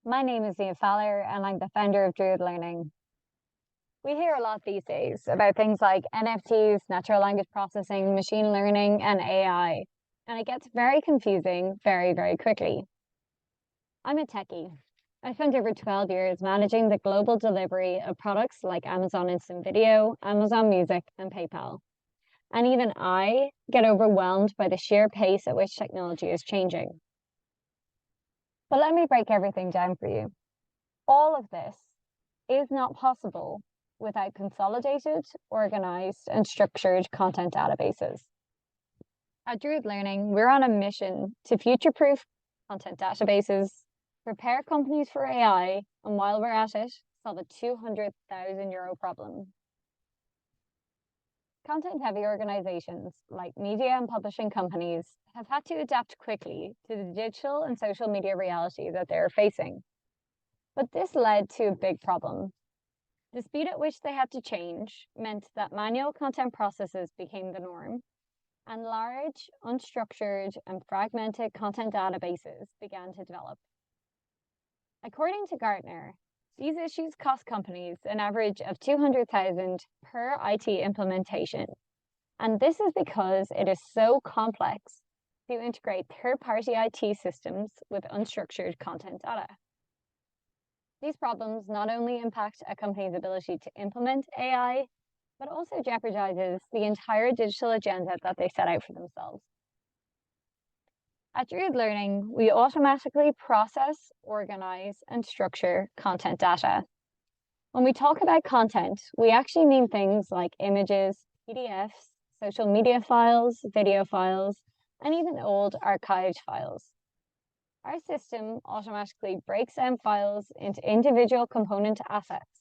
My name is Nia Fowler, and I'm the founder of Druid Learning. We hear a lot these days about things like NFTs, natural language processing, machine learning, and AI, and it gets very confusing very, very quickly. I'm a techie. I spent over 12 years managing the global delivery of products like Amazon Instant Video, Amazon Music, and PayPal. And even I get overwhelmed by the sheer pace at which technology is changing. But let me break everything down for you. All of this is not possible without consolidated, organized, and structured content databases. At Druid Learning, we're on a mission to future-proof content databases, prepare companies for AI, and while we're at it, solve a €200,000 problem. Content-heavy organizations like media and publishing companies have had to adapt quickly to the digital and social media reality that they're facing. But this led to a big problem. The speed at which they had to change meant that manual content processes became the norm, and large, unstructured, and fragmented content databases began to develop. According to Gartner, these issues cost companies an average of $200,000 per IT implementation. And this is because it is so complex to integrate third-party IT systems with unstructured content data. These problems not only impact a company's ability to implement AI, but also jeopardizes the entire digital agenda that they set out for themselves. At Druid Learning, we automatically process, organize, and structure content data. When we talk about content, we actually mean things like images, PDFs, social media files, video files, and even old archived files. Our system automatically breaks down files into individual component assets,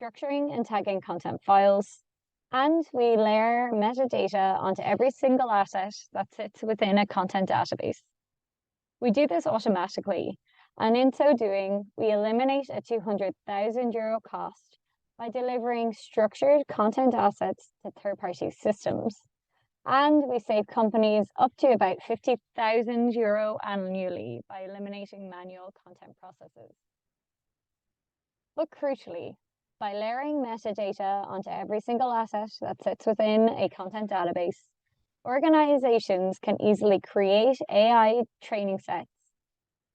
structuring and tagging content files, and we layer metadata onto every single asset that sits within a content database. We do this automatically, and in so doing, we eliminate a €200,000 cost by delivering structured content assets to third-party systems. And we save companies up to about €50,000 annually by eliminating manual content processes. But crucially, by layering metadata onto every single asset that sits within a content database, organizations can easily create AI training sets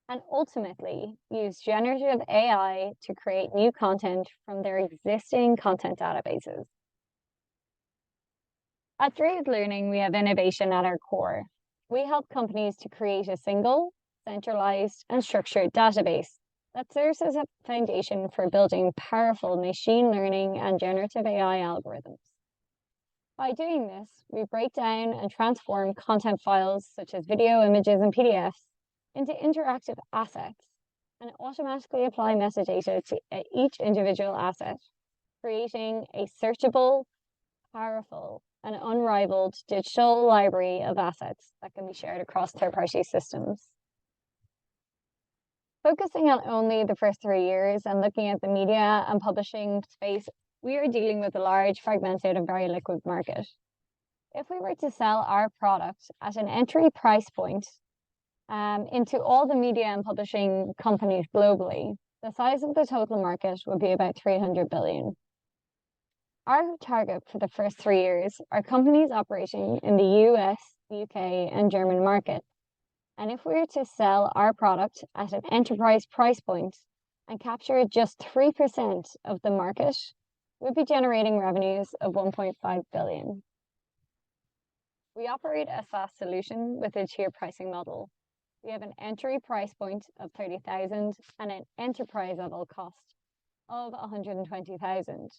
and ultimately use generative AI to create new content from their existing content databases. At Druid Learning, we have innovation at our core. We help companies to create a single, centralized, and structured database that serves as a foundation for building powerful machine learning and generative AI algorithms. By doing this, we break down and transform content files such as video, images, and PDFs into interactive assets and automatically apply metadata to each individual asset, creating a searchable, powerful, and unrivaled digital library of assets that can be shared across third-party systems. Focusing on only the first 3 years and looking at the media and publishing space, we are dealing with a large, fragmented, and very liquid market. If we were to sell our product at an entry price point into all the media and publishing companies globally, the size of the total market would be about 300 billion. Our target for the first 3 years are companies operating in the US, UK, and German market. And if we were to sell our product at an enterprise price point and capture just 3% of the market, we'd be generating revenues of 1.5 billion. We operate a SaaS solution with a tier pricing model. We have an entry price point of 30,000 and an enterprise level cost of 120,000.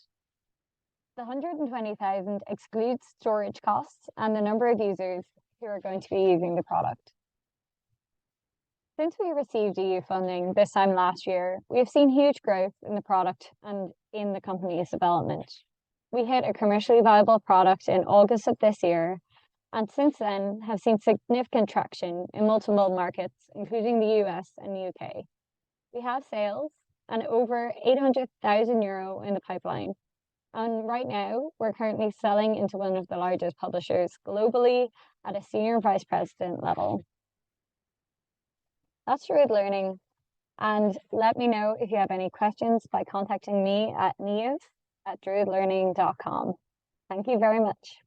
The 120,000 excludes storage costs and the number of users who are going to be using the product. Since we received EU funding this time last year, we have seen huge growth in the product and in the company's development. We hit a commercially viable product in August of this year, and since then have seen significant traction in multiple markets, including the US and UK. We have sales and over €800,000 in the pipeline. And right now, we're currently selling into one of the largest publishers globally at a senior vice president level. That's Druid Learning. And let me know if you have any questions by contacting me at neves@druidlearning.com. Thank you very much.